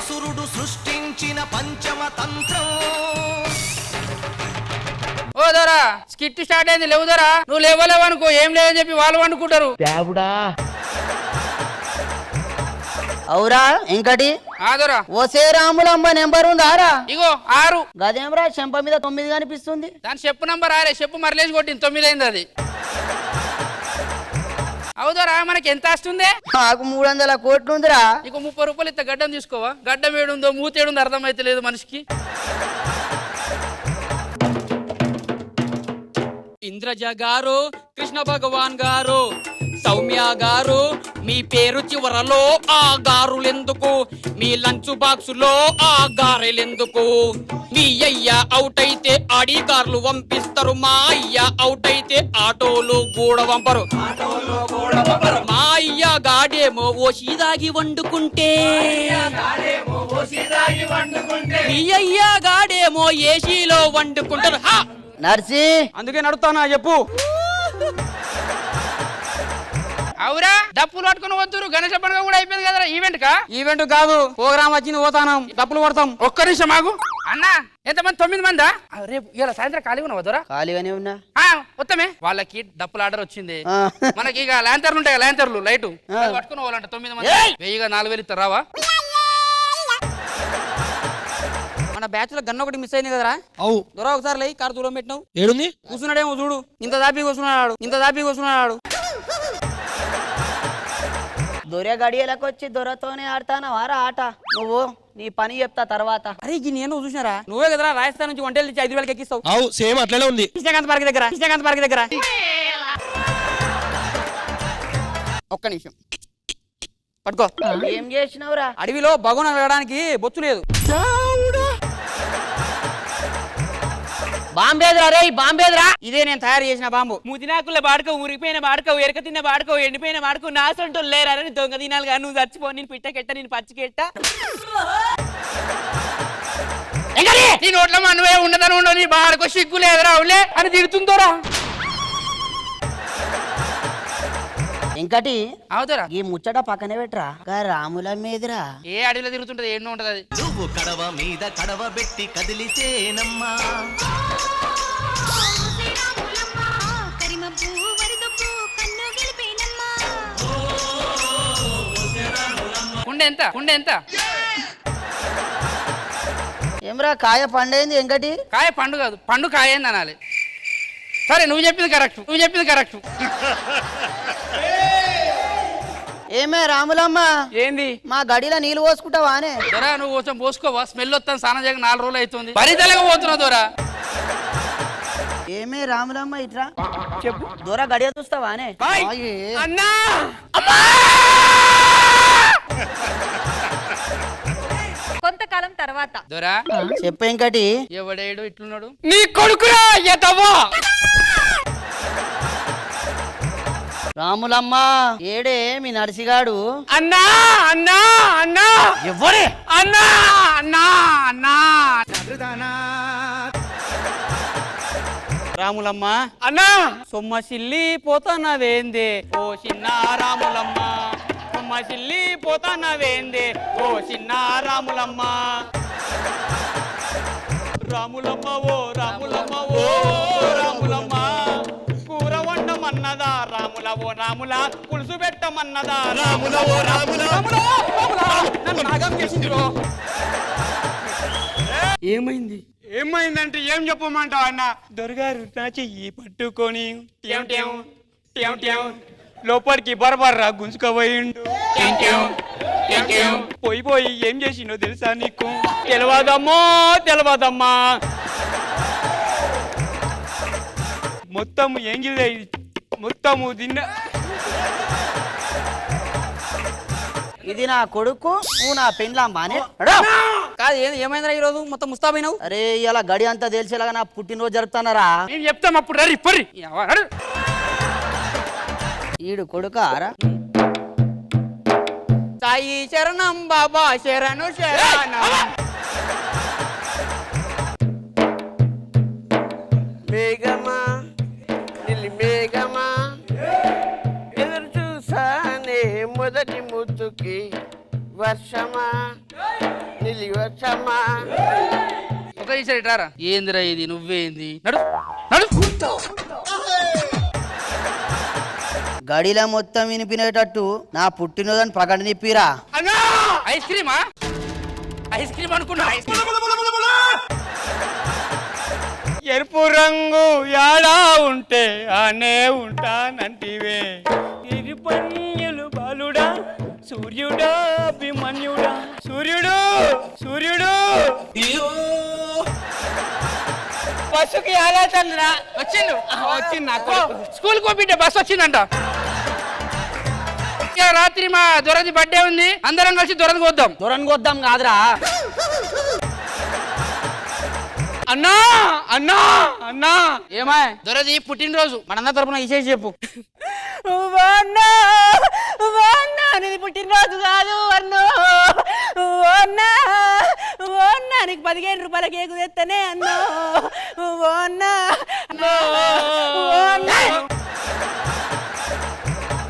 అసురుడు సృష్టించిన పంచమ తంత్రం. ఓ దొరా స్కిట్ స్టార్ట్ అయింది, లేవుదరా. నువ్వు లేవలేవనుకో, ఏం లేదని చెప్పి వాళ్ళు వండుకుంటారు. అవురా ఇంకటి ఆదరా ఓసే రాములమ్మ నెంబర్ ఉందారా? ఇగో 6. గదేమ్రా చెంప మీద 9 కనిపిస్తుంది. దాని చెప్పు నంబర్ 6. చెప్పు మరలేసి కొట్టింది 9 అయింది అది. అవుదరా మనకి ఎంత వస్తుంది? నాకు 300 కోట్లు ఉందిరా. నీకు 30 రూపాయలు ఇస్తా, గడ్డం తీసుకోవా? గడ్డం ఏడుందో మూతేడుందో అర్థమైతే లేదు మనిషికి. ఇంద్రజ గారు, కృష్ణ భగవాన్ గారు, సౌమ్య గారు, మీ పేరు చివరలో ఆ గారులెందుకు? మీ లంచ్ బాక్స్ లో ఆ గారెలెందుకు? మీ అయ్య అవుట్ అయితే ఆడి కార్లు పంపిస్తారు, మా అయ్య అవుట్ అయితే ఆటోలు కూడా పంపరు. మా అయ్య గాడేమో ఓసిదాగి వండుకుంటే, మీ అయ్య గాడేమో ఏసీలో వండుకుంటారు. నర్సి అందుకే నడుస్తానా చెప్పు. అవురా డప్పులు పట్టుకుని వద్దురు. గణేష పండుగ కూడా అయిపోయింది కదరా. ఈవెంట్ కా? ఈవెంట్ కాదు, ప్రోగ్రామ్ వచ్చింది, పోతాను. డప్పులు పడతాం. ఒక్క నిమిషం ఆగు అన్నా. ఎంతమంది? 9 మందా? రేపు ఇలా సాయంత్రం ఖాళీగా ఉన్నావు వద్దురా? ఖాళీగానే ఉన్నా. మొత్తమే వాళ్ళకి డప్పులు ఆర్డర్ వచ్చింది. మనకి ఇక ల్యాంతర్లు ఉంటాయి, ల్యాంతర్లు లైట్ పట్టుకుని పోవాలంట 9 మంది. 1000గా 4000 ఇస్తారు. రావా? మన బ్యాచ్ లో గన్న ఒకటి మిస్ అయింది కదరా? అవు దొర ఒకసారి లై కారు దూరం పెట్టినావు. ఏడుంది? కూర్చున్నాడేమో చూడు. ఇంత దాపి కూర్చున్నాడు. దొర గడియలకు వచ్చి దొరతోనే ఆడతానా వారా ఆట? నువ్వు నీ పని చెప్తా తర్వాత. అరే ఈ నేను చూసినారా? నువ్వే కదరా రాజస్థాన్ నుంచి వంటలు ఇచ్చి 5,000 ఎక్కిస్తావు. అవు సేమ్ అట్లనే ఉంది. కృష్ణకాంత్ పార్క్ దగ్గర ఒక్క నిమిషం పట్టుకో. ఏం చేసినావురా? అడవిలో భగవన్ వెళ్ళడానికి బొచ్చు లేదు. బాంబేదిరా రే, బాంబేదిరా. ఇదే నేను తయారు చేసిన బాంబు. ముదినాకుల బాడుకో, ఉరిపోయిన బాడుకో, ఎరక తిన్న బాడుకో, ఎండిపోయిన బాడుకో, నాసంటూ లేరని దొంగ తినాలిగా. నువ్వు చచ్చిపో, నేను పిట్టకెట్ట, నేను పచ్చికెట్ట. నీ నోట్లో మనవే ఉండదని ఉండవు, నీ బాడుకో సిగ్గు లేదురా అవులే అని తిడుతుందోరా. ఇంకటి అవుతారా? ఈ ముచ్చట పక్కనే పెట్టరా. రాముల మీదరా ఏ అడవిలో తిరుగుతుంటది, ఎన్నో ఉంటది అది. నువ్వు కడవ మీద కడవ పెట్టి కదిలితేనమ్మా, కుండ ఎంత? ఏమ్రా కాయ పండైంది ఎంకటి? కాయ పండు కాదు, పండు కాయ అయింది అనాలి. సరే నువ్వు చెప్పింది కరెక్ట్. ఏమే రాములమ్మ, ఏంది? మా గడిలో నీళ్ళు పోసుకుంటావా అనే? దొరా నువ్వు కొంచెం పోసుకోవా? స్మెల్ వస్తాను, స్నానం చేయక 4 రోజులు అవుతుంది. పరితలగా పోతున్నావు దొరా. ఏమే రాములమ్మ ఇట్రా చెప్పు. దూర గడియ చూస్తావా అనే? అన్నా కొంతకాలం తర్వాత దొరా చెప్పు ఇంకటి. ఎవడేడు ఇట్లున్నాడు? నీ కొడుకురా ఎదవా. రాములమ్మ ఏడే మీ నర్సిగాడు? అన్నా ఎవరే? అన్నా రాములమ్మ అన్నా సొమ్మసిల్లి పోతానవేందే ఓ చిన్న రాములమ్మ, సొమ్మసిల్లి పోతానవేందే ఓ చిన్న రాములమ్మ. రాములమ్మ ఓ రాములమ్మ, కూర వండమన్నదా రాముల ఓ రాముల, పులుసు పెట్టమన్నదా రాముల ఓ రాముల. నన్ను నాగం చేసింది. ఏమైందంటే ఏం చెప్పమంటావు అన్న? దొరగారు నా చెయ్యి పట్టుకొని లోపలికి బరబర్రా గుంజుకోబోయిండు. పోయి ఏం చేసిండో తెలుసా నీకు? తెలవదమ్మా. మొత్తము ఎంగిల్ మొత్తము తిన్న. ఇది నా కొడుకు, నువ్వు నా పెండ్లాంబానే. కాదు ఏమైందిరా ఈ రోజు మొత్తం ముస్తాబైనావు? అరే ఇలా గడి అంతా తెలిసేలాగా నా పుట్టినరోజు జరుపుతానరా. నేను చెప్తాం అప్పుడు రీ పొర్రి. ఈడు కొడుక ఆరా. సాయి శరణం బాబా శరణు శరణం. మేఘమా మేఘమా ఎదురు చూసానే మొదటి ముద్దుకి, వర్షమా నిలివచ్చమ్మా. ఒక ఈసారి ఇటారా. ఏందిరా ఇది, నువ్వేంది? నడు నడు. గడిలో మొత్తం వినిపినేటట్టు నా పుట్టినరోజుని ప్రకటనిప్పిరా. అన్నా ఐస్ క్రీమా? ఐస్ క్రీమ్ అనుకున్నా. ఐస్ క్రీమ్ ఎరుపు రంగు యాడా ఉంటే ఆనే ఉంటానంటివే ఇరుపన్యులు బాలుడా సూర్యుడా అభిమన్యుడా సూర్యుడు సూర్యుడు బస్సుకి ఎలా చంద్రా వచ్చిండు. వచ్చింది నాకు స్కూల్ కో బిడ్డ బస్ వచ్చిందంట. ఇక రాత్రి మా దొరది బర్త్డే ఉంది, అందరం కలిసి దొరది కోద్దాం. దూరానికి వద్దాం కాదురా అన్నా అన్నా అన్నా ఏమా దొరది పుట్టినరోజు. మనందరి తరపున ఇచ్చేసి చెప్పు నీది పుట్టినరోజు కాదు అన్నో. నీకు 15 రూపాయల కేకు తెత్తనే అన్నో.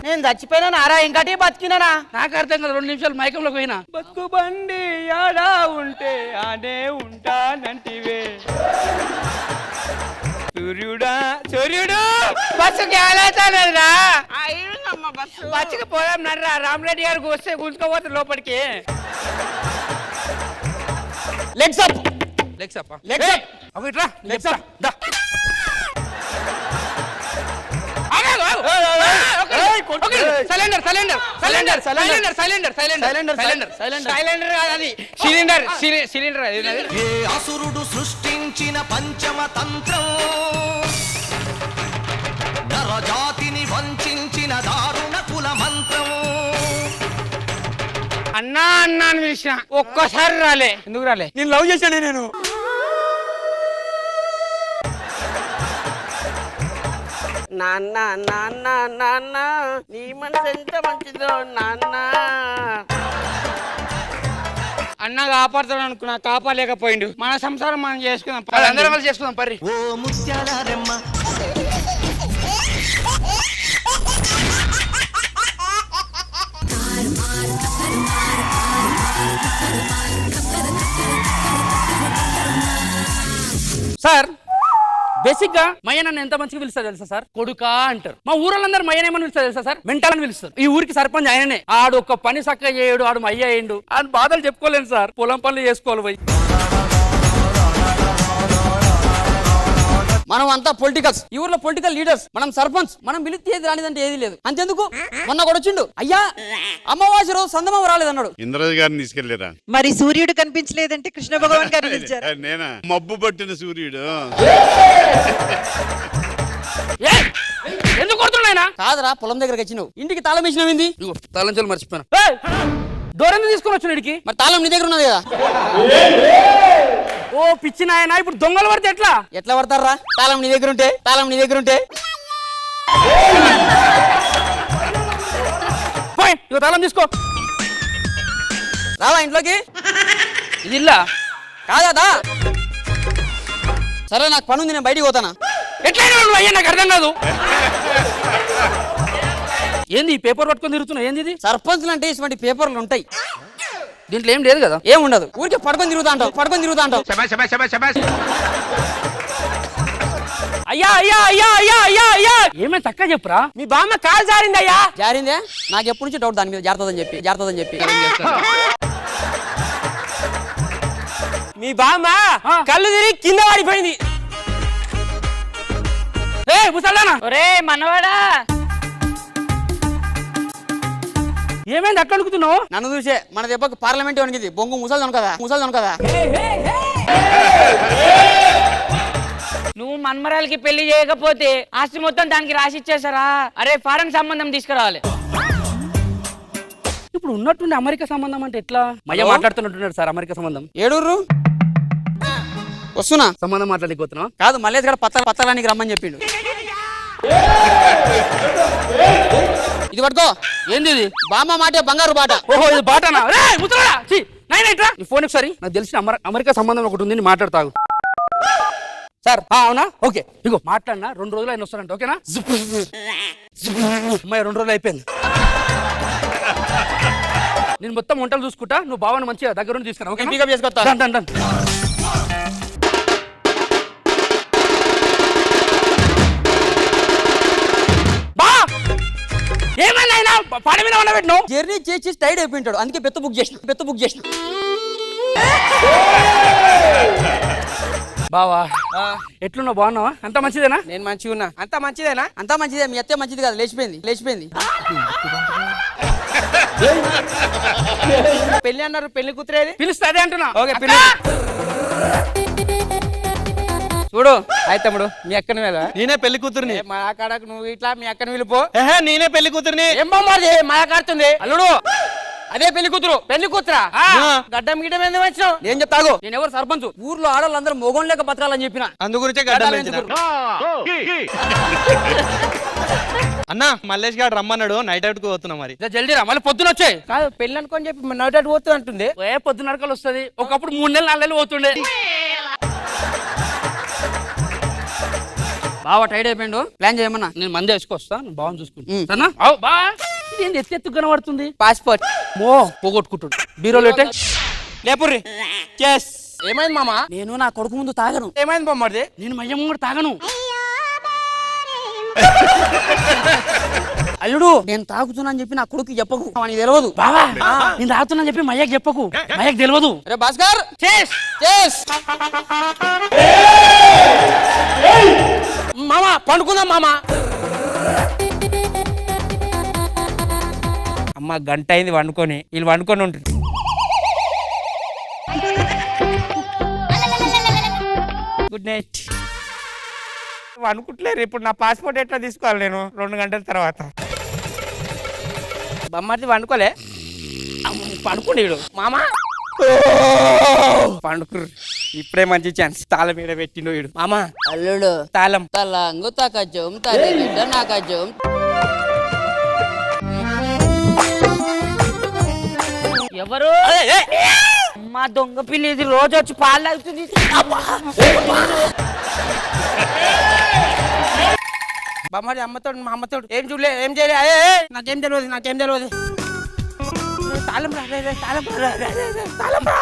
నేను చచ్చిపోయినా నారా ఇంకటి బతికినానా? నాకు అర్థం కాదు, 2 నిమిషాలు మైకంలోకి పోయినా. బతుకు బండి ఆడా ఉంటే ఆనే ఉంటానంటివే సూర్యుడా సూర్యుడు బస్సుకి ఆలోచనరా బస్సుకి పోదాం నర్రా. రామరెడ్డి గారికి వస్తే గుంజుకోపోతే లోపలికి. లెగ్స్ అప్ లెగ్స్ అప్ప. లెగ్స్ అప్ అవి ఇట్రా. లెగ్స్ అప్ దా సైలెండర్ సైలెండర్ సైలెండర్ సైలెండర్ సైలెండర్ సైలెండర్ సైలెండర్ సైలెండర్ కాదు అది సిలిండర్ సిలిండర్ అది ఏ అసురుడు సృష్టించిన పంచమ తంత్రం, నరజాతిని వంచిన దారుణ కుల మంత్రం. అన్నా అన్నా అని పిలిచిన ఒక్కసారి రాలే. ఎందుకు రాలే? నేను లవ్ చేశాను నేను. నాన్న నాన్న నాన్న నీ మనసు ఎంత మంచిదో నాన్న. అన్న కాపాడుతాడు అనుకున్నా, కాపాడలేకపోయిండు. మన సంసారం మనం చేసుకుందాం. అందరం కలిసి చేసుకుందాం పర్రి. ఓ ముత్యాల రెమ్మ సార్ బేసిక్ గా మయ్య నన్ను ఎంత మంచిగా పిలుస్తారు తెలుసా సార్? కొడుకా అంటారు. మా ఊరందరూ మయ్యనేమని పిలుస్తారు తెలుసా సార్? మెంటాలని పిలుస్తారు. ఈ ఊరికి సర్పంచ్ ఆయననే. ఆడు ఒక్క పని చక్కగా చేయడు, ఆడు మయ్య అయ్యిండు. ఆడు బాధలు చెప్పుకోలేను సార్. పొలం పనులు చేసుకోవాలి పోయి. మనం అంతా పొలిటికల్స్, ఈ ఊర్లో పొలిటికల్ లీడర్స్. మనం సర్పంచ్. మనం పిలిస్తే ఏది రానిదంటే ఏది లేదు. అంతెందుకు మొన్న కూడా వచ్చిండు. అయ్యా అమ్మవాసి రోజు సందమామ రాలేదన్నాడు. ఇంద్రజ గారిని తీసుకెళ్లేరా? మరి సూర్యుడు కనిపించలేదంటే కృష్ణ భగవాన్ గారిని పిలిచారు. నేనా? మబ్బు పట్టిన సూర్యుడు. ఎందుకు కొడుతున్నాయన? కాదురా, పొలం దగ్గరకు వచ్చినావు, ఇంటికి తాళం వేసినవింది. తాళం చెల్లి మర్చిపోయాను. దూరం తీసుకొని వచ్చాను ఇడికి. మరి తాళం నీ దగ్గర ఉన్నది కదా. ఓ పిచ్చి నాయన, ఇప్పుడు దొంగలు పడితే ఎట్లా? ఎట్లా పడతారా? తాళం నీ దగ్గర ఉంటే. తాళం నీ దగ్గర ఉంటే పోయి ఇక తాళం తీసుకో. రావా ఇంట్లోకి. ఇది ఇల్లా కాదా? సరే నాకు పని ఉంది, నేను బయటికి పోతానా. ఎట్లయినా నువ్వు అయ్యా, నాకు అర్థం కాదు. ఏంది ఈ పేపర్ పట్టుకొని తిరుగుతున్నావు? ఏంది ఇది? సర్పంచ్లు అంటే ఇటువంటి పేపర్లు ఉంటాయి. దీంట్లో ఏం లేదు కదా? ఏముండదు, ఊరికే పడుకొని తిరుగుతా అంటావు. పడుకొని తిరుగుతా అంటావు. అయ్యా అయ్యా అయ్యా అయ్యా అయ్యా అయ్యా ఏమైనా తక్కువ చెప్పురా. మీ బామ్మ కాలు జారింది అయ్యా. జారిందే? నాకు ఎప్పటి నుంచి డౌట్ దాని మీద. జారుతుందని చెప్పి మీ బామ్మ కళ్ళు తిరిగి కింద పడిపోయింది. ఏ ముసల్దానా, ఒరే మనవాడా, ఏమైంది అట్లా అనుకుతున్నావు? నన్ను చూసే మన దెబ్బకు పార్లమెంట్ వణికింది. బొంగు ముసల్దాను కదా. నువ్వు మన్మరాలకి పెళ్లి చేయకపోతే ఆస్తి మొత్తం దానికి రాసి ఇచ్చేసారా? అరే ఫారెన్ సంబంధం తీసుకురావాలి. ఇప్పుడు ఉన్నట్టుండి అమెరికా సంబంధం అంటే ఎట్లా? మయ్య మాట్లాడుతున్నట్టున్నాడు సార్. అమెరికా సంబంధం ఏడూరు వస్తున్నా. సంబంధం మాట్లాడిపోతున్నావు కాదు, మల్లేష్ గారు పత్తలానికి రమ్మని చెప్పిండు. ఇది పట్టుకో. ఏంది ఇది? బామ్మ మాటే బంగారు బాట. ఓహో ఇది బాటనా? నీ ఫోన్ ఒకసారి. నాకు తెలిసిన అమెరికా సంబంధం ఒకటి ఉంది, నేను మాట్లాడతాగు సార్. అవునా? ఓకే, ఇగో మాట్లాడినా 2 రోజులు ఆయన వస్తానంట. ఓకేనా? అమ్మాయి 2 రోజులు అయిపోయింది. నేను మొత్తం వంటలు చూసుకుంటా, నువ్వు బావని మంచిగా దగ్గర నుండి తీసుకురా. ఓకే, పికప్ చేసుకొస్తా. Done done done. బా ఏమైనా పని మీద ఉండబెట్టినావు? జర్నీ చేసి టైడ్ అయిపోయింటాడు, అందుకే బెత్త బుక్ చేసిన బావా ఎట్లున్నావు? బాగున్నావా? అంత మంచిదేనా? నేను మంచిగా ఉన్నా. అంతా మంచిదేనా? అంతా మంచిదే. మీ అత్తే మంచిది కాదు, లేచిపోయింది. పెళ్లి అన్నారు, పెళ్లి కూతురేది? పిలుస్తా అదే అంటున్నా. ఓకే పెళ్లి. చూడు అయితే తమ్ముడు, మీ అక్కని వెళ్ళ. నేనే పెళ్లి కూతురుని. మా కాడకు నువ్వు ఇట్లా మీ అక్కని వెళ్ళిపో. నేనే పెళ్లి కూతురుని. ఏం బొమ్మది మా కాడుతుంది అల్లుడు? అదే పెళ్లి కూతురు. పెళ్లి కూతురా? గడ్డం గిడ్డం ఎందుకు వచ్చినావు? నేను చెప్తాగు, నేను ఎవరు సర్పంచ్, ఊర్లో ఆడవాళ్ళందరూ మొగం లేక బతకాలని చెప్పిన. అందు గురించే గడ్డం పెంచిన. అన్న మల్లేష్ గారు రమ్మన్నాడు, నైట్ అవుట్ కు పోతున్నా. మరి జల్దీ రా, మళ్ళీ పొద్దున వచ్చాయి. కాదు పెళ్లి అనుకొని చెప్పి నోటెట్ పోతుంది అంటుంది. పొద్దున నడకలు వస్తుంది. ఒకప్పుడు 3 నెలలు 4 నెలలు పోతుండే. బావ టైడ్ అయిపోయిండు, ప్లాన్ చేయమన్నా. నేను మంది వేసుకొస్తా, బాగుంది చూసుకుంటా. బా ఇదేంటి ఎత్తు కనబడుతుంది? పాస్పోర్ట్ మో పోగొట్టుకుంటాడు. బీరోలో పెట్టే. లేపుర్రి. చెస్. ఏమైంది మామ? నేను నా కొడుకు ముందు తాగను. ఏమైంది బొమ్మది? నేను మయ్యమ్మ కూడా తాగను. అల్లుడు నేను తాగుతున్నా అని చెప్పి నా కొడుకు చెప్పకు, వానికి తెలియదు. బావా నేను తాగుతున్నా చెప్పి మయ్యకు చెప్పకు, మయ్యకు తెలియదు. అరే భాస్కర్, చేస్ మామ పండుకుందాం మామ. అమ్మ గంట అయింది వండుకొని, వీళ్ళు వండుకొని ఉంటుంది. Good night. అనుకుంటలేరు ఇప్పుడు నా పాస్పోర్ట్ ఎట్లా తీసుకోవాలి నేను 2 గంటల తర్వాత? బొమ్మది వండుకోలే, పండుకునేడు మామ. పండుకురు ఇప్పుడే మంచి ఛాన్స్. తాళం మీద పెట్టిండు వీడు మామ. అల్లుడు తాళం తలంగు తకజం తల్లి నాకజం. ఎవరు? మా దొంగ పిల్లి ఇది రోజు వచ్చి పాలు తాగుతుంది. బొమ్మది అమ్మతోడు, మా అమ్మతోడు ఏం చూడలే, ఏం చేయలే. నాకేం తెలియదు. తాళం రా, తాళం రా, తాళం రా.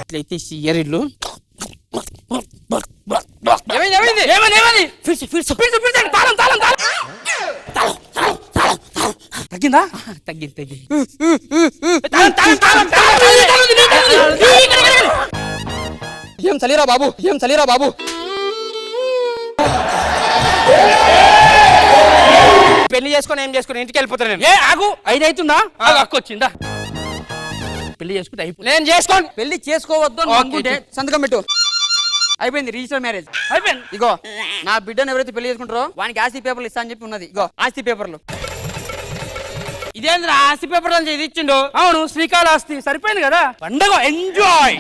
ఇట్లయితే ఇయరిల్లు తగ్గిందా? తగ్గింది. ఏం చలిరా బాబు. పెళ్లి చేసుకొని ఏం చేసుకుని ఇంటికి వెళ్ళిపోతాను నేను. ఏ ఆగు, 5 అవుతుందా? అక్క వచ్చిందా? పెళ్లి చేసుకుంటే అయిపోయింది. నేను చేసుకోను. పెళ్లి చేసుకోవద్దు అని అనుకుంటే సంతకం పెట్టు. అయిపోయింది, రిజిస్టర్ మ్యారేజ్ అయిపోయింది. ఇగో నా బిడ్డను ఎవరైతే పెళ్లి చేసుకుంటారో వానికి ఆస్తి పేపర్లు ఇస్తా అని చెప్పి ఉన్నది. ఇగో ఆస్తి పేపర్లు. ఇదేంద్రా ఆస్తి పేపర్ నుంచి ఇది ఇచ్చిండు? అవును, శ్రీకాళహస్తి. సరిపోయింది కదా, పండగ ఎంజాయ్.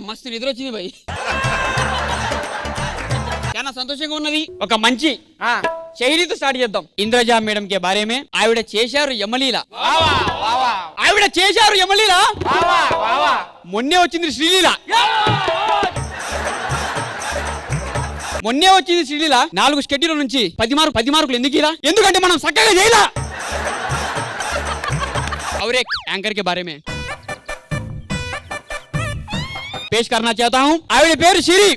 మస్తు నిద్ర వచ్చింది భయ్, చాలా సంతోషంగా ఉన్నది. ఒక మంచి శైలితో స్టార్ట్ చేద్దాం. ఇంద్రజా మేడం కే బారే మే ఆవిడ చేశారు యమలీల. మొన్నే వచ్చింది శ్రీలీల. 4 స్కెడ్యూల్ నుంచి 10 మార్కులు ఎందుకు ఇలా? ఎందుకంటే మనం చక్కగా చేయలా. और एक एंकर के बारे में पेश करना चाहता हूँ. ఆవిడ పేరు సిరి.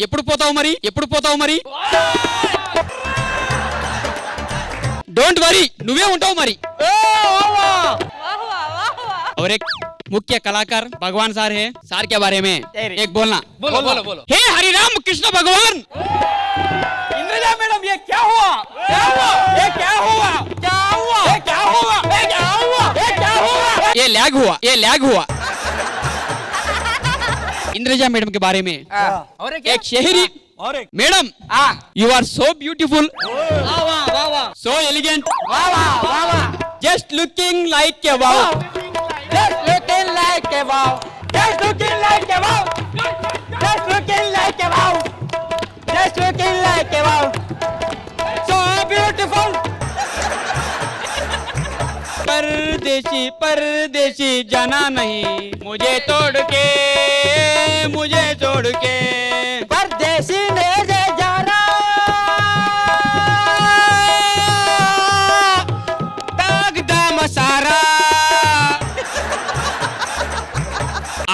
ఎప్పుడు పోతావు మరి? డోంట్ వరీ, నువ్వే ఉంటావు మరి. और एक मुख्य कलाकार भगवान सर है. सर के बारे में एक बोलना. बोलो. हे हरिराम कृष्ण भगवान. इंद्रजा मैडम ये क्या हुआ? ये लैग हुआ. इंद्रजा मैडम के बारे में और एक शहरी madam you are so beautiful, so elegant, just looking like a wow, Just looking like a wow. Just looking like a wow. Just looking like a wow. Just looking like a wow. So beautiful. परदेशी परदेशी जाना नहीं मुझे छोड़ के, मुझे छोड़ के। परदेसी ने जे जाना तागदा मसारा।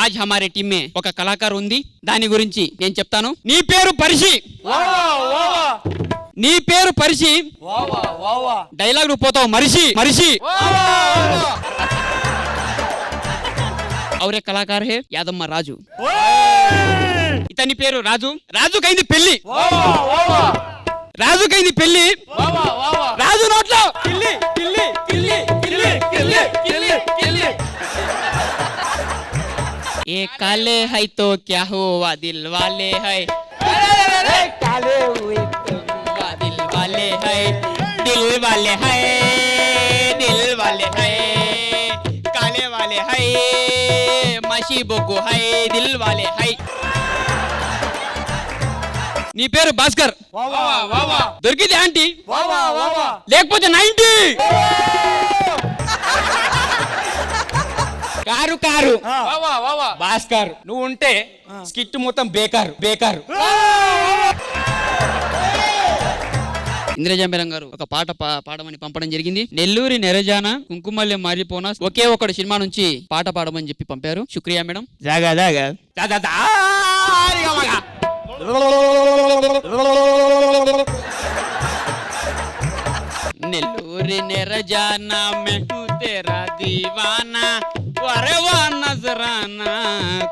आज हमारे टीम में ఒక కళాకారు ఉంది, దాని గురించి నేను చెప్తాను. నీ పేరు పరిషి, నీ పేరు పరిషి, డైలాగ్ నువ్వు పోతావు మరిషి మరిషి. और एक कलाकार है यादम्मा राजू, ఇతని పేరు రాజు. రాజుకైంది పెళ్లి, రాజుకైంది పెళ్లి, రాజు నోట్లో కిల్లి కిల్లి కిల్లి కిల్లి కిల్లి కిల్లి కిల్లి. ये काले है तो क्या हुआ दिल वाले है, काले हुए दिल वाले है, दिल वाले है, दिल वाले है, काले वाले है, मशीबो को है, दिल वाले है. నీ పేరు భాస్కర్, దొరికింది ఆంటీ, లేకపోతే 90. కారు కారు భాస్కర్, నువ్వు ఉంటే స్కిట్ మొత్తం బేకారు బేకారు. ఇంద్రజా మేడం గారు ఒక పాట పాడమని పంపడం జరిగింది. నెల్లూరి నెరజాన కుంకుమల్లె మారిపోనా ఒకే ఒకటి సినిమా నుంచి పాట పాడమని చెప్పి పంపారు. శుక్రియా మేడం. జాగా జాగా నెల్లూరి నెరజానా మెహూ తెరా దీవానా వరవా నజరానా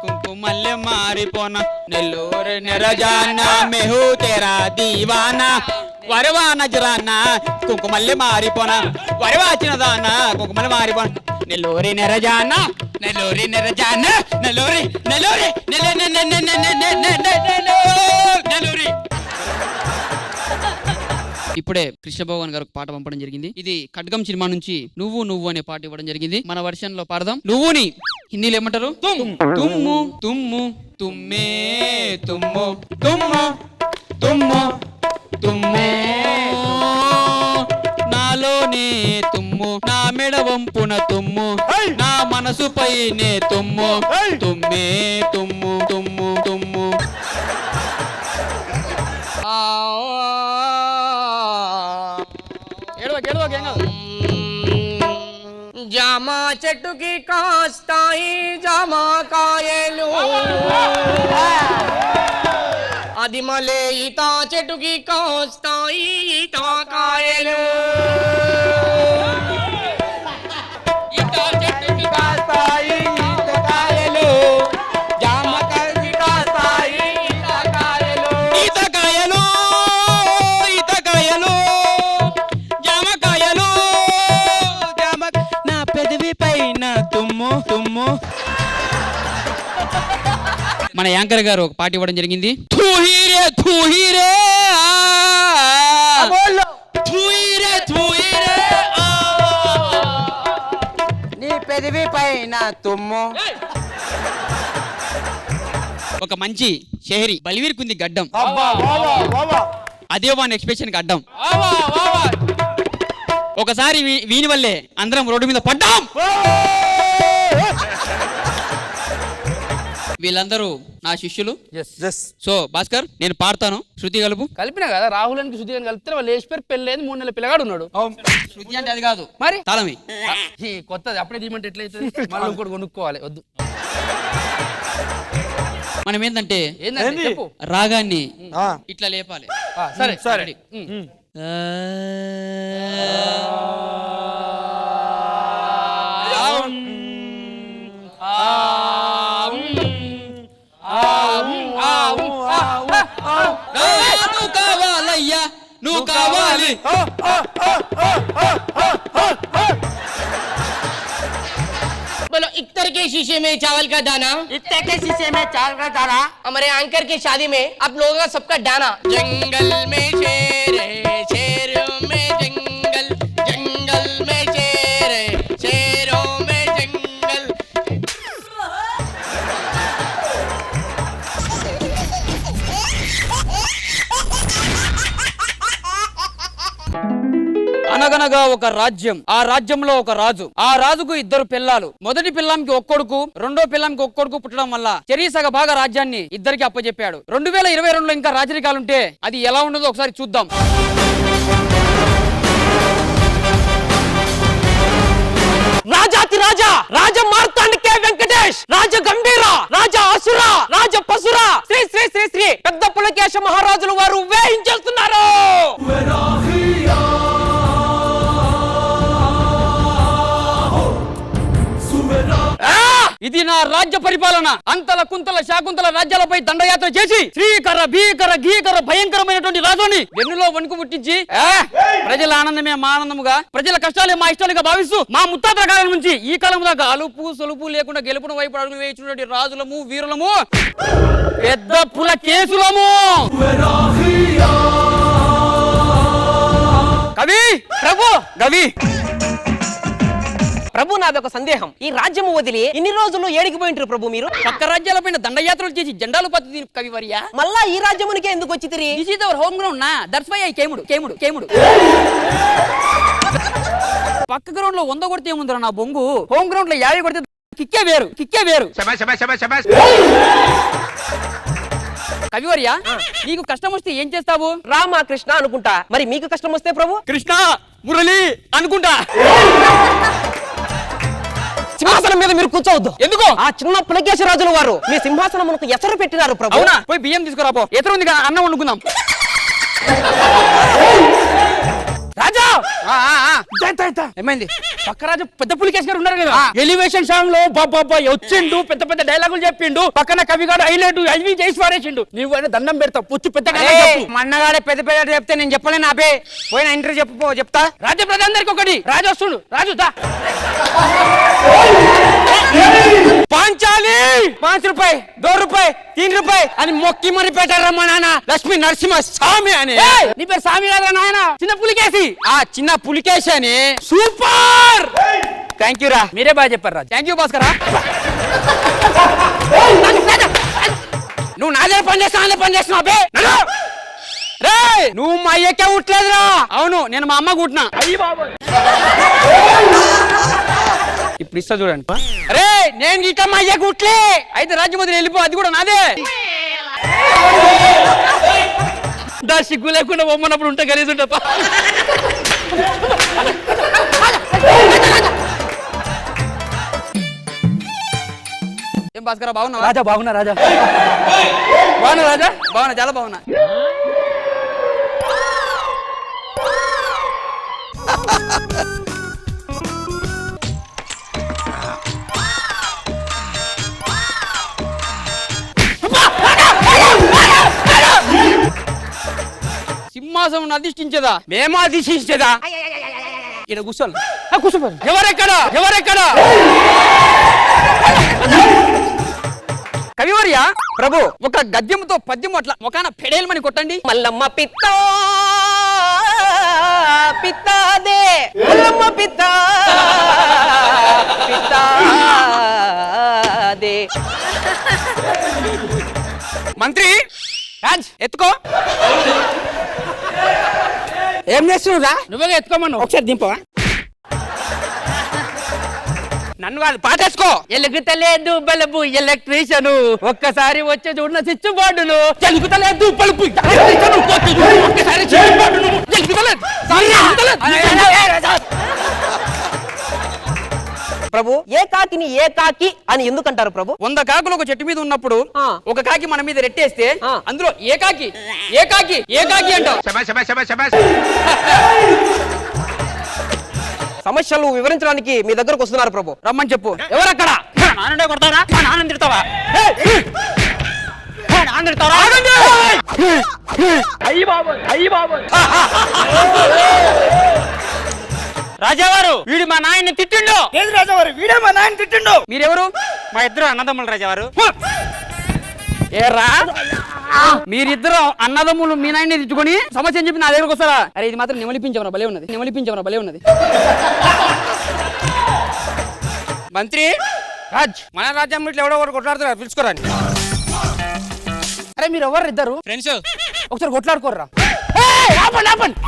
కుంకుమల్లె మారిపోనా. నెల్లూరి నెరజానా మెహూ తెరా దీవానా వరవా నజరానా కుంకుమల్లె మారిపోనా, వరవా చిన్నదానా కుంకుమల్లె మారిపోనా. నెల్లూరి నెరజానా, నెల్లూరి నెరజానా, నెల్లూరి నెల్లూరి నెల్లూరి. ఇప్పుడే కృష్ణ భగవాన్ గారు పాట పంపడం జరిగింది. ఇది ఖడ్గం సినిమా నుంచి నువ్వు నువ్వు అనే పాట ఇవ్వడం జరిగింది. మన వర్షన్ లో పాడదాం. నువ్వుని హిందీలో ఏమంటారు? తుమ్ము తుమ్ము తుమ్మే తుమ్ము తుమ్ము తుమ్ము తుమ్ము నాలోనే తుమ్ము, నా మెడ వంపున తుమ్ము, నా మనసు పైనే తుమ్ము, తుమ్మే తుమ్ము తుమ్ము తుమ్ము. జామ చెట్టుకి కాస్తాయి జామకాయలు, అది మలే ఈత చెట్టుకి కాస్తాయి ఈతకాయలు. ఈత చెట్టుకి కాస్తాయి ఈతకాయలు, జామకాయకి కాస్తాయి ఈతకాయలు. ఈతకాయలు ఈతకాయలు జామకాయలు జామ, నా పెదవి పైన తుమ్ము తుమ్ము. మన యాంకర్ గారు ఒక పాట ఇవ్వడం జరిగింది. థూహీరే థూహీరే థూహీరే థూహీరే నీ పెదవి పైన తుమ్ము. ఒక మంచి షహరి బలివీరికి ఉంది గడ్డం, అదే వాని ఎక్స్ప్రెషన్ కి అడ్డం. ఒకసారి వీని వల్లే అందరం రోడ్డు మీద పడ్డాం. వీళ్ళందరూ నా శిష్యులు. సో భాస్కర్ నేను పాడతాను, శృతి కలుపు. కలిపినా కదా రాహుల్ అని శృతి అని కలిపితే వాళ్ళు లేచిపోయారు, పెళ్ళలేదు, 3 నెలల పిల్లగాడు ఉన్నాడు. శృతి అంటే అది కాదు మరి తాళమి ఈ కొత్తది అప్పుడే తీయమంటే ఎట్లయితుంది? మళ్ళీ ఇంకోటి కొనుక్కోవాలి, వద్దు. మనం ఏంటంటే ఏంటంటే చెప్పు. రాగాన్ని ఇట్లా లేపాలి. సరే సరే. నువ్వు కావాలయ్యా, నువ్వు కావాలి. बोलो इफ्तार के शीशे में चावल का दाना, इतने के शीशे में चावल का दाना। हमारे एंकर की शादी में आप लोगों का सबका डाना। जंगल में शेर है, शेर में जंगल, जंगल में शेर है, शेरों में जंगल। అనగనగా ఒక రాజ్యం, ఆ రాజ్యంలో ఒక రాజు, ఆ రాజుకు ఇద్దరు పిల్లలు. మొదటి పిల్లంకి ఒక్క కొడుకు, రెండో పిల్లంకి ఒక్క కొడుకు పుట్టడం వల్ల చెరీసగ భాగ రాజ్యాన్ని ఇద్దరికి అప్పచెప్పాడు. 2022లో ఇంకా రాజరికాలుంటే అది ఎలా ఉండదో ఒకసారి చూద్దాం. రాజాతి రాజా, రాజ మార్తాండికే వెంకటేష్, రాజ గంభీర, రాజ అసుర, రాజ పసుర, శ్రీ శ్రీ శ్రీ శ్రీ పెద్ద పులకేశ మహారాజులు వారు వేయించేస్తున్నారు. ఇది నా రాజ్య పరిపాలన. అంతల కుంతల శాకుంతల రాజ్యాలపై దండయాత్ర చేసి శ్రీకర భీకర గీకర భయంకరమైనటువంటి రాజుని వెన్నులో వణుకు పుట్టించి ప్రజల ఆనందమే మా ఆనందముగా, ప్రజల కష్టాలే మా ఇష్టాలుగా భావిస్తూ మా ముత్తాతల కాలం నుంచి ఈ కాలం దాకా అలుపు సొలుపు లేకుండా గెలుపున వైపు అడుగులు వేయించినటువంటి రాజులము, వీరులము, పెద్ద పుల కేసులము. కవి ప్రభు గవి ప్రభు నాదొక సందేహం, ఈ రాజ్యము వదిలి ఇన్ని రోజులు ఏడికి పోయింటారు ప్రభు మీరు? పక్క రాజ్యాలపైన దండయాత్రలు చేసి జెండాలు పత్తి కవివర్యా, మళ్ళా ఈ రాజ్యమునికే ఎందుకు వచ్చి తిరిగి? This is our home ground నా, దట్స్ వై ఐ కేముడు కేముడు కేముడు. పక్క గ్రౌండ్ లో 100 కొడితే ఏముందిరా నా బొంగు, హోమ్ గ్రౌండ్ లో 50 కొడితే కిక్కే వేరు, కిక్కే వేరు. కవివర్య, నీకు కష్టం వస్తే ఏం చేస్తావు? రామా కృష్ణ అనుకుంటా, మరి మీకు కష్టం వస్తే ప్రభు? కృష్ణ మురళి అనుకుంటా. సింహాసనం మీద మీరు కూర్చోవద్దు. ఎందుకు? ఆ చిన్న పులకేశరాజుల వారు మీ సింహాసనమునకు ఎసరు పెట్టినారు ప్రభు. అవునా? పోయి బియ్యం తీసుకురాపో, ఎదురు ఉంది కదా, అన్నం వండుకుందాం. రాజా ఏమైంది? పక్క రాజు పెద్ద పులికేశ్ గారు ఉన్నారు కదా, ఎలివేషన్ సాంగ్ లో బాబా వచ్చిండు, పెద్ద పెద్ద డైలాగులు చెప్పిండు, పక్కన కవిగాడు హైలైట్ అవి చేసి పారేసిండు. నువ్వు అని దండం పెడతావు, పుచ్చి పెద్ద మన్నగాడే పెద్ద పెద్ద చెప్తే నేను చెప్పలేను. అబే పోయిన ఇంటర్వ్యూ చెప్తా. రాజ్య ప్రధానికి ఒకటి రాజు వస్తుండు. రాజు దా పాంచాలి 5 రూపాయి 2 రూపాయి 3 రూపాయి అని మొక్కి మరి పెట్టారా మా నాన్న లక్ష్మీ నరసింహ స్వామి అని. నీ పేరు స్వామి కాదా నాయన? చిన్న పులికేసి. ఆ చిన్న పులికేశ్ అని. సూపర్, థ్యాంక్ యూ రా. మీరే బాగా చెప్పారు రాజు. Thank you భాస్కరా. నువ్వు నా దగ్గర పని చేస్తావు, నా దగ్గర పని చేస్తున్నావు అబే. రే నువ్వు మా అయ్యకే ఉట్లేదురా. అవును, నేను మా అమ్మ కుట్టినా. ఇప్పుడు ఇస్తా చూడండి. రే నేను ఇట్లా మా అయ్యకు ఉట్లే. అయితే రాజ్యం వదిలి వెళ్ళిపో, అది కూడా నాదే. దా సిగ్గు లేకుండా బొమ్మన్నప్పుడు ఉంటే గలీజ్ ఉంట. ఏం భాస్కర బాగున్నా? రాజా బాగున్నా రాజా? బాగున్నా రాజా? బాగున్నా, చాలా బాగున్నా. సింహాసనం అధిష్ఠించేదా? మేము అధిష్ఠించేదా? ఇక్కడ కూర్చోాలి. కూర్చోపోయి ఎవరెక్కడ ఎవరెక్కడ? కవివర్య ప్రభు ఒక గద్యముతో పద్యం అట్లా మొకాన పెడేలమని కొట్టండి. మల్లమ్మ పిత్త పిత్తాదే, మల్లమ్మ పిత్త పిత్తాదే. మంత్రి రాజ్ ఎత్తుకో. ఏం చేస్తున్నావురా? నువ్వే ఎత్తుకోమన్నావు. ఒకసారి దింపవా? నన్ను కాదు, పాటేసుకో. ఎలుగుతలేదు బలబు ఎలక్ట్రీషియను, ఒక్కసారి వచ్చే చూడిన స్విచ్ బోర్డును. ఎలుగుతలేదు బల్బు ఎలక్ట్రీషియను, ఒక్కసారి స్విచ్ బోర్డును. ఎలుగుతలేదు. ప్రభు ఏ కాకిని ఏ కాకి అని ఎందుకంటారు ప్రభు? 100 కాకులు ఒక చెట్టు మీద ఉన్నప్పుడు ఒక కాకి మన మీద రెట్టేస్తే అందులో ఏకాకి ఏకాకి ఏకాకి అంటాం. సమస్యలు వివరించడానికి మీ దగ్గరకు వస్తున్నారు ప్రభు. రమ్మని చెప్పు. ఎవరక్కడ? నాన్నే కొడతారా? నాన్న తిడతావా? నాన్న తిడతారా? అయ్యి బాబు అయ్యి బాబు. రాజావారు వీడు మా నాయన్ని తిట్టిండు. ఏది రాజావారు వీడే మా నాయన తిట్టిండు. మీరెవరు? మా ఇద్దరు అన్నదమ్ములు రాజావారు. ఏరా మీరిద్దరు అన్నదమ్ములు మీ నాయన్ని తిట్టుకొని సమస్య చెప్పి నా దగ్గరకు వస్తారా? అరే ఇది మాత్రం నిమలిపించమరా భలే ఉన్నది, నిమలిపించమరా భలే ఉన్నది. మంత్రి రాజ్, మన రాజ్యం ఇట్లా ఎవడో ఒకరు కొట్లాడుతున్నారు, పిలుచుకోరాని. అరే మీరు ఎవరు ఇద్దరు ఫ్రెండ్స్ ఒకసారి కొట్లాడుకోర్రా. ఆపండి ఆపండి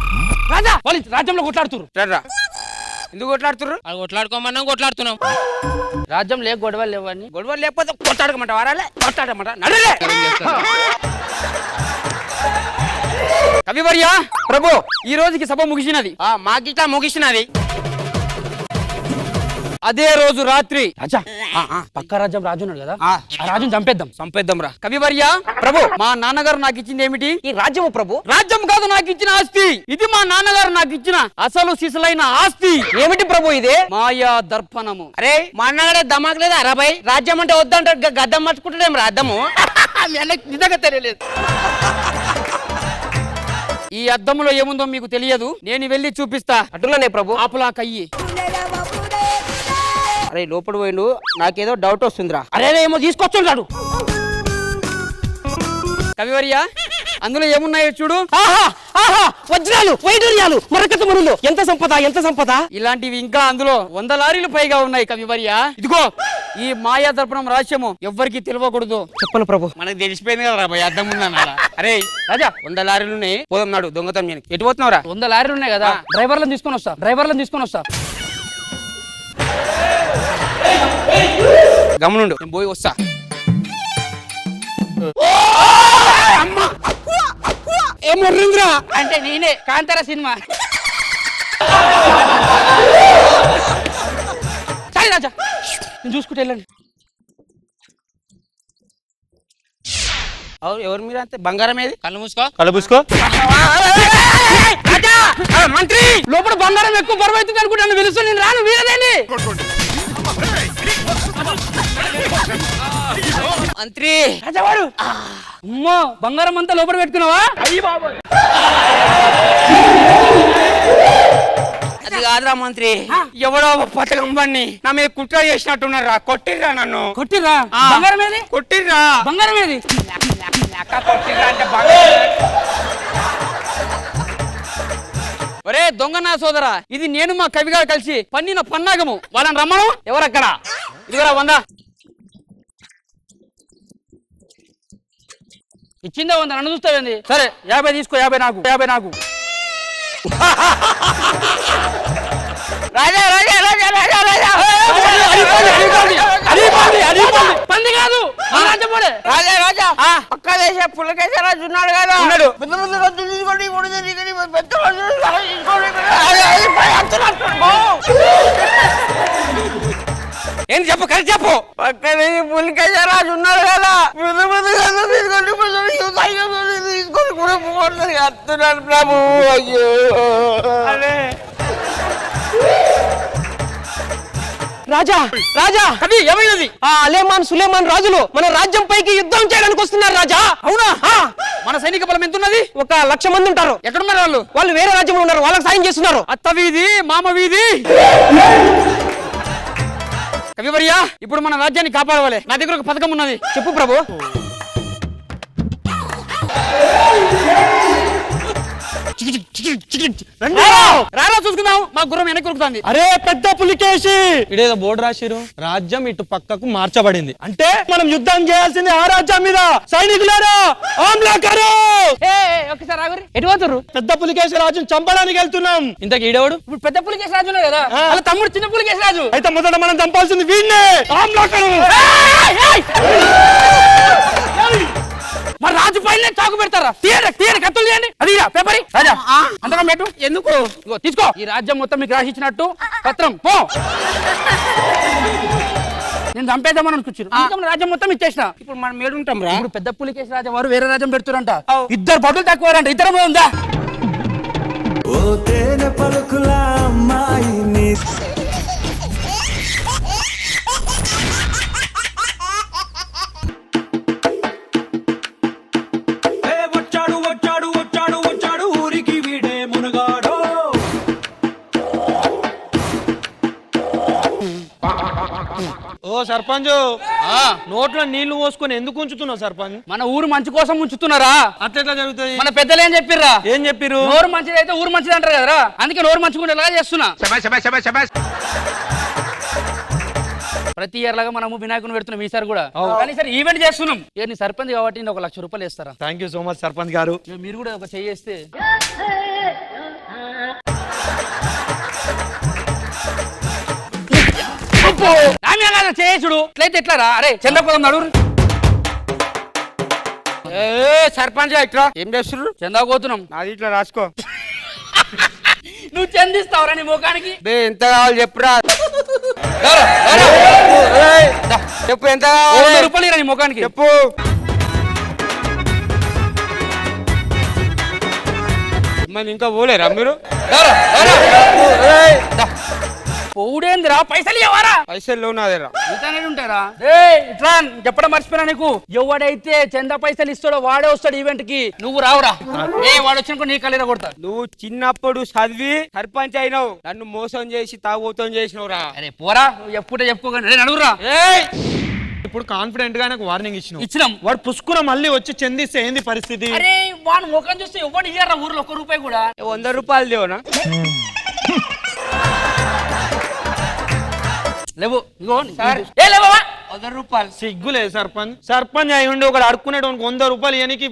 రాజా, వాళ్ళు రాజ్యంలో కొట్లాడుతున్నారు. రా. ఎందుకు కొట్లాడుతున్నారు? అది కొట్లాడుకోమన్నాం, కొట్లాడుతున్నాం. రాజ్యం లేక గొడవలు లేవని. గొడవలు లేకపోతే కొట్లాడకమంట వారాలే, కొట్లాడమంట నడలే. కవివర్య ప్రభు, ఈ రోజుకి సభ ముగిసినది. మాకిట్లా ముగిసినది. అదే రోజు రాత్రి రాజా పక్క రాజ్యం రాజు ఉన్నాడు కదా, ఆ రాజుని చంపేద్దాం రా. కవివర్య ప్రభు, మా నాన్నగారు నాకు ఇచ్చింది ఏమిటి? ఈ రాజ్యము ప్రభు. రాజ్యం కాదు, నాకు ఇచ్చిన ఆస్తి ఇది. మా నాన్నగారు నాకు ఇచ్చిన అసలు సిసలైన ఆస్తి. ఏమిటి ప్రభు ఇది? మాయా దర్పణము. అరే మా అన్నగారే దమాక్ లేదా అరబై? రాజ్యం అంటే వద్దంటాడు, గద్దం మర్చుకుంటాడేం రాద్దము. నిజంగా తెలియలేదు. ఈ అద్దములో ఏముందో మీకు తెలియదు, నేను వెళ్ళి చూపిస్తా. అటులనే ప్రభు. ఆపులా కయ్యి. అరే లోపల పోయిండు, నాకేదో డౌట్ వస్తుందిరా. అరే ఏమో తీసుకొచ్చుంటాడు. కవివర్య అందులో ఏమున్నాయో చూడు. వజ్రాలు, వైడూర్యాలు, మరకత మరులు, ఎంత సంపద, ఎంత సంపద. ఇలాంటివి ఇంకా అందులో 100 లారీలు పైగా ఉన్నాయి కవివర్య. ఇదిగో ఈ మాయా దర్పణం రహస్యము ఎవ్వరికి తెలియకూడదు. చెప్పను ప్రభు. మనకు తెలిసిపోయింది కదా రాబోయే అద్దం ఉందన్న. అరే రాజా 100 లారీలు ఉన్నాయి, పోదాం నాడు దొంగతం నేను. ఎటు పోతున్నావురా? 100 లారీలు ఉన్నాయి కదా, డ్రైవర్లను తీసుకొని వస్తా. గమనుండు, నేను పోయి వస్తా. ఏమర్రింద్రా అంటే నేనే కాంతారా సినిమా. సరే రాజా, నేను చూసుకుంటే వెళ్ళండి. అవును, ఎవరు మీరు? అంతే బంగారం ఏది? కళ్ళు మూసుకో. కళ్ళు పూసుకో. మంత్రి లోపల బంగారం ఎక్కువ బరువు అవుతుంది అనుకుంటాను, పిలుస్తూ నేను రాను. వీరదేని మంత్రి రాజావారు. అమ్మో బంగారం అంతా లోపల పెట్టుకున్నావా? అయ్యి బాబు, అది కాదురా మంత్రి, ఎవడో పథకం బండి నా మీద కుట్ర చేసినట్టున్నారా, కొట్టిర్రా నన్ను. కొట్టిర్రా? బంగారం ఏది? కొట్టిర్రా. బంగారం ఏది? కొట్టిర్రా అంటే బంగారం. ఒరే దొంగ నా సోదరా, ఇది నేను మా కవిగారు కలిసి పన్నిన పన్నాగము. వాళ్ళని రమ్మను. ఎవరక్కడ? ఇదిగోరా 100. ఇచ్చిందే 100, నన్ను చూస్తావేంది? సరే 50 తీసుకో, 50 నాకు, 50 నాకు. రాజా రాజా రాజా రాజా రాజా పంది కాదు, రాజా రాజా పక్క దేశ పులకేశ్వరరాజు ఉన్నాడు కదా, ఉన్నాడు. ఏం చెప్పు, కలిసి చెప్పు. పక్క దేశ పులకేశ్వరరాజు ఉన్నాడు కదా, తీసుకొని వస్తున్నాను ప్రభు. అయ్యో రాజా రాజా కవి ఏమైనది? అలేమాన్ సులేమాన్ రాజులు మన రాజ్యం పైకి యుద్ధం చేయడానికి వస్తున్నారు రాజా. అవునా? మన సైనిక బలం ఎంత ఉన్నది? 1,00,000 మంది ఉంటారు. ఎక్కడున్నారు వాళ్ళు? వాళ్ళు వేరే రాజ్యంలో ఉన్నారు, వాళ్ళకి సాయం చేస్తున్నారు. అత్త వీధి మామ వీధి. కవివర్య ఇప్పుడు మన రాజ్యాన్ని కాపాడవాలి. నా దగ్గర ఒక పథకం ఉన్నది. చెప్పు ప్రభు. రారా చూసుకుందాం. మా గుర్రం వెనక్కి ఉరుకుతుంది. అరే పెద్ద పులికేసి, ఇడేదో బోర్డు రాసిరు, రాజ్యం ఇటు పక్కకు మార్చబడింది. అంటే మనం యుద్ధం చేయాల్సింది ఆ రాజ్యం మీద. సైనికులారా ఒకసారి ఆగురి. ఎటు పోతుర్రు? పెద్ద పులికేసి రాజుని చంపడానికి వెళ్తున్నాం. ఇంతకు ఈడేవాడు? ఇప్పుడు పెద్ద పులికేసి రాజు ఉన్నాయి కదా, వాళ్ళ తమ్ముడు చిన్న పులికేసి రాజు. అయితే మొదట మనం చంపాల్సింది వీడినే. మరి రాజు పైన చాకు పెడతారా? తీయండి కత్తులు తీయండి. అది పేపర్ రాజా అంతకం పెట్టు. ఎందుకు? తీసుకో. ఈ రాజ్యం మొత్తం మీకు రాసి ఇచ్చినట్టు పత్రం. పో. నేను చంపేద్దామని అనుకుంటున్నాను. రాజ్యం మొత్తం ఇచ్చేసిన. ఇప్పుడు మనం ఏడుంటాం రా. ఇప్పుడు పెద్ద పులికేసి రాజా వారు వేరే రాజ్యం పెడుతురంట. 2 బట్టలు తక్కువ అంట. ఇద్దరు ఉందా? సర్పంచ్ నోట్లో నీళ్లు పోసుకొని ఎందుకు ఉంచుతున్నావు సర్పంచ్? మన ఊరు మంచి కోసం ఉంచుతున్నారా? అట్లా జరుగుతుంది. మన పెద్దలు ఏం చెప్పిర్రా? ఏం చెప్పిర్రు? నోరు మంచిది అయితే ఊరు మంచిది అంటారు కదరా, అందుకే నోరు మంచిగా చేస్తున్నా. ప్రతి ఇయర్ లాగా మనము వినాయకుని పెడుతున్నాం ఈసారి కూడా, కానీ సార్ ఈవెంట్ చేస్తున్నాం. నీ సర్పంచ్ కాబట్టి 1,00,000 రూపాయలు ఇస్తారా? Thank you so much sarpanch గారు. మీరు కూడా ఒక చేస్తే చేసుడు ఇట్లయితే ఎట్లారా? అరే చంద్రపోదాం నడురు. సర్పంచ్ ఇట్లా ఏం చేస్తున్నారు? చందా పోతున్నాం. అది ఇట్లా రాసుకో. నువ్వు చందిస్తావురా నీ ముఖానికి? ఎంత కావాలి చెప్పురా. చెప్పు ఎంత కావాలి? 100 రూపాయలు ఇరా నీ ముఖానికి. చెప్పు. మరి ఇంకా పోలేరా మీరు? పోడేందిరా? పైసలు ఇవ్వరా? పైసలు నాదేరా. ఉంటారా? ఇట్లా చెప్పడం మర్చిపోయినా నీకు. ఎవడైతే చందా పైసలు ఇస్తాడో వాడే వస్తాడు ఈవెంట్ కి, నువ్వు రావురా. వాడు వచ్చిన నీ కళ్ళ కొడతా. నువ్వు చిన్నప్పుడు చదివి సర్పంచ్ అయినావు, నన్ను మోసం చేసి తాగుబోతం చేసినవురా. అరే పోరా, నువ్వు ఎప్పుడే చెప్పుకోగానే నడువురా. ఇప్పుడు కాన్ఫిడెంట్ గా నాకు వార్నింగ్ ఇచ్చినాం. వాడు పుష్కున మళ్ళీ వచ్చి చెందిస్తే ఏంది పరిస్థితి? అరే వాడు ముఖం చూస్తే ఎవడు ఇయ్యారా ఊర్లో 1 రూపాయి కూడా? 100 రూపాయలు దేవనా? లేవు. 100 రూపాయలు సిగ్గులేదు సర్పంచ్. సర్పంచ్ అయి ఉండి ఒకడు అడుక్కునేటు 100 రూపాయలు ఇయనికి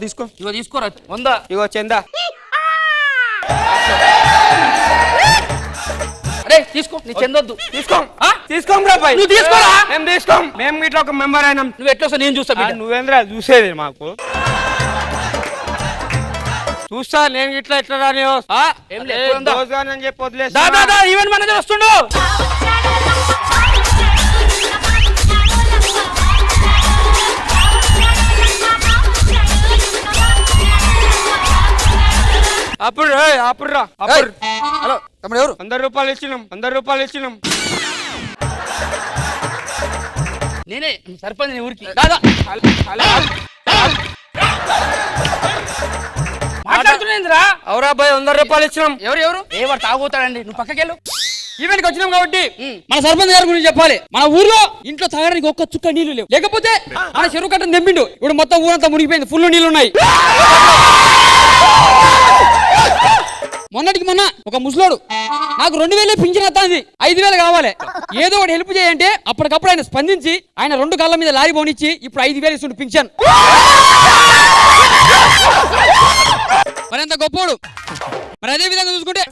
తీసుకో. ఇగో తీసుకోరా 100. ఇగో చందా. అరే తీసుకో, నీ చెందొద్దు. తీసుకోరా పై. నువ్వు తీసుకోరా. మేము తీసుకోం. మేము ఇట్లా ఒక మెంబర్ అయినాం. నువ్వు ఎట్లా నేను చూస్తా. నువ్వేంద్రా చూసేది మాకు? చూస్తా నేను ఇట్లా ఎట్లా రాని అని చెప్పి వదిలేస్తా. ఈవెంట్ మేనేజర్ వస్తుండు. అప్పుడు రా. హలో తమ్ముడు ఎవరు? 100 రూపాయలు ఇచ్చినాం. 100 రూపాయలు ఇచ్చినాం. నేనే సర్పంచ్ నీ ఊరికి. మాట్లాడుతున్నా. అవురా బాయ్ 100 రూపాయలు ఇచ్చినాం. ఎవరు? వాడు తాగుతాడండి. నువ్వు పక్కకెళ్ళు. ఈవెంట్కి వచ్చినాం కాబట్టి మన సర్పంచ్ గారి గురించి చెప్పాలి. మన ఊర్లో ఇంట్లో తాగడానికి ఒక్క చుక్క నీళ్లు లేవు. లేకపోతే మన చెరువు కట్టను తెంపిండు. ఇప్పుడు మొత్తం ఊరంతా మునిగిపోయింది. ఫుల్ నీళ్లు ఉన్నాయి. మొన్నటికి మొన్న ఒక ముసలోడు నాకు 2000 పింఛన్ వస్తుంది, 5000 కావాలి, ఏదో ఒకటి హెల్ప్ చేయంటే అప్పటికప్పుడు ఆయన స్పందించి ఆయన 2 కాళ్ళ మీద లారీ పోనిచ్చి ఇప్పుడు 5000 ఇస్తుండు పింఛన్. మరి అంత గొప్పోడు. మరి అదే విధంగా చూసుకుంటే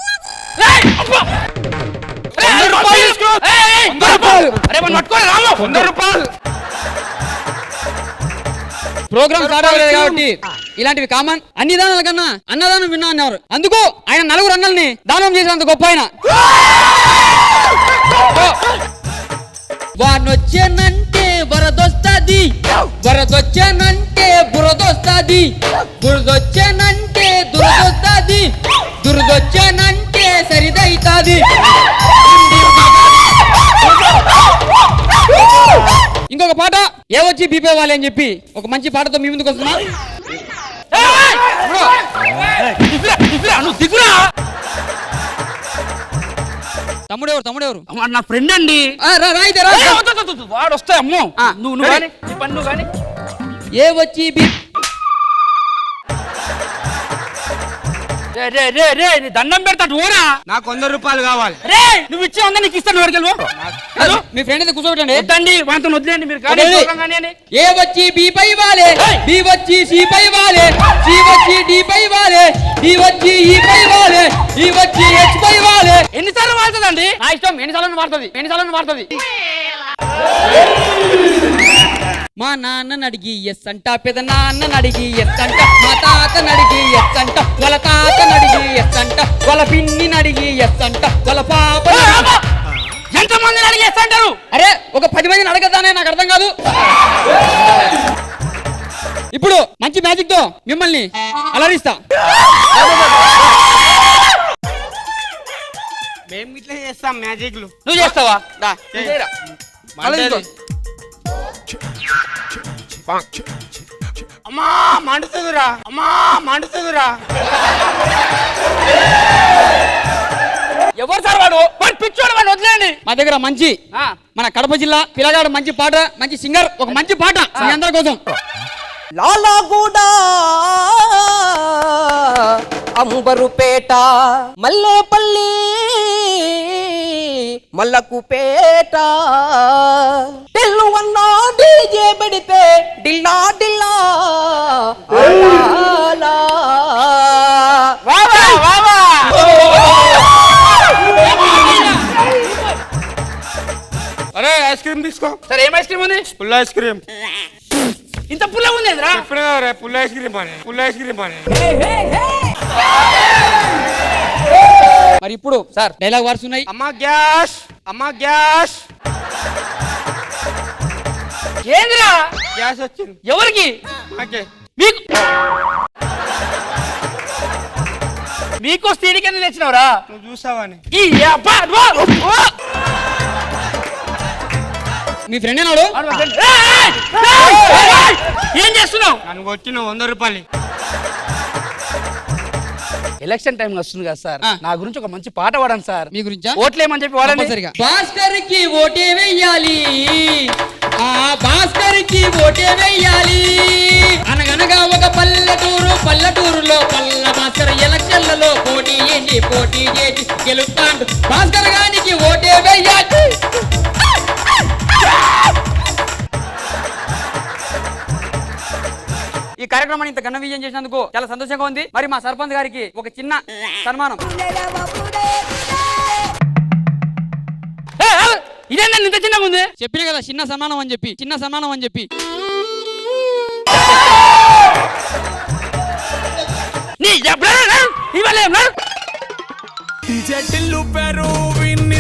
ప్రోగ్రామ్ స్టార్ట్ అవ్వలేదు కాబట్టి ఇలాంటివి కామన్. అన్ని దానాల కన్నా అన్నదానం విన్నా అన్నారు. అందుకు ఆయన 4 అన్నల్ని దానం చేసినంత గొప్ప ఆయన. వానొచ్చానంటే వరదొస్తాది, వరదొచ్చానంటే బురదొస్తాది, బురదొచ్చానంటే దురదొస్తాది, దురదొచ్చానంటే సరిదైతాది. ఇంకొక పాట ఏ వచ్చి బీపేవాలి అని చెప్పి ఒక మంచి పాటతో మీ ముందుకు వస్తున్నా. తమ్ముడెవరు? నా ఫ్రెండ్ అండి. వాడు వస్తా. అమ్మో నువ్వు కానీ ఏ వచ్చి దండం పెడతాడు. ఓరా నాకు 100 రూపాయలు కావాలి. రే నువ్వు ఇచ్చే ఉందా నీకు ఇస్తాను. మీ ఫ్రెండ్ అయితే కూర్చోబెట్టండి. వద్దండి వాంతో వదిలేండి మీరు. కానీ ఏ వచ్చి బి పై వాలే, బి వచ్చి సి పై వాలే, సి వచ్చి డి పై వాలే, డి వచ్చి ఈ పై వాలే, ఈ వచ్చి హెచ్ పై వాలే. ఎన్నిసార్లు మారుతుందండి? నా ఇష్టం. ఎన్నిసార్లు మారుతుంది. మా నాన్నని అడిగి ఎస్ అంట, పెద్ద నాన్నని అడిగి ఎస్ అంట, మా తాతని అడిగి ఎస్ అంట, వాళ్ళ తాతని అడిగి ఎస్ అంట, వాళ్ళ పిన్నిని అడిగి ఎస్ అంట, వాళ్ళ పాప. ఎంతమందిని అడిగి ఎస్ అంటారు? అరే ఒక 10 మందిని అడగదానే, నాకు అర్థం కాదు. ఇప్పుడు మంచి మ్యాజిక్ తో మిమ్మల్ని అలరిస్తా. మేము ఇట్లా చేస్తాం మ్యాజిక్లు. నువ్వు చేస్తావా? అమ్మా మండుతుందిరా. ఎవరు సార్ వాడు? పిచ్చోడు వాడిని వదిలేండి. మా దగ్గర మంచి ఆ, మన కడప జిల్లా పిల్లగాడు మంచి పాట, మంచి సింగర్, ఒక మంచి పాట మీ అందరి కోసం. లాలాగూడ అంబరుపేట మల్లేపల్లి మల్లకుపేట తెల్లువన్నా డీజే పెడితే డిల్లా డిల్లా లాలా. వావా, వావా. అరే ఐస్ క్రీమ్ తీసుకో. సరే ఏం ఐస్ క్రీమ్ ఉంది? పుల్ల ఐస్ క్రీమ్. ఇంత పుల్లగా ఉంది ఏంద్రా? చెప్పినా రే పుల్ల ఐస్ క్రీమ్ అని, పుల్ల ఐస్ క్రీమ్ అని. మరి ఇప్పుడు సార్ డైలాగ్ వర్స్ ఉన్నాయి. అమ్మా గ్యాస్, అమ్మా గ్యాస్, ఏంద్రా? గ్యాస్ వచ్చింది. ఎవరికి? నాకే. మీకు మీకు స్టీడికని తెచ్చినవరా? నువ్వు చూసావని. ఈ అబ్బా, అబ్బా, అబ్బా. మీ ఫ్రెండ్ ఏనాడు? ఏం చేస్తున్నావు? నన్ను వచ్చిన 100 రూపాయలు. ఎలక్షన్ టైం వస్తుంది కదా సార్, ఆ. నా గురించి ఒక మంచి పాట పాడండి సార్. మీ గురించా? ఓట్లేమని చెప్పి వాడండి. తప్పనిసరిగా. భాస్కర్ కి ఓటే వెయ్యాలి, ఆ భాస్కర్ కి ఓటే వెయ్యాలి. అనగనగా ఒక పల్లెటూరులో పల్ల భాస్కర్ ఎలక్షన్లలో పోటీ చేసి గెలుస్తాడు. భాస్కర్ గానికి ఓటే వెయ్యాలి. ఈ కార్యక్రమాన్ని ఇంత ఘన విజయం చేసినందుకు చాలా సంతోషంగా ఉంది. మరి మా సర్పంచ్ గారికి ఒక చిన్న సన్మానం. ఇదేంటండి ఇంత చిన్నగా ఉంది? చెప్పిన కదా చిన్న సన్మానం అని చెప్పి, చిన్న సన్మానం అని చెప్పి. నీ ఇవ్వలేం. టిల్లు పెరు విన్ని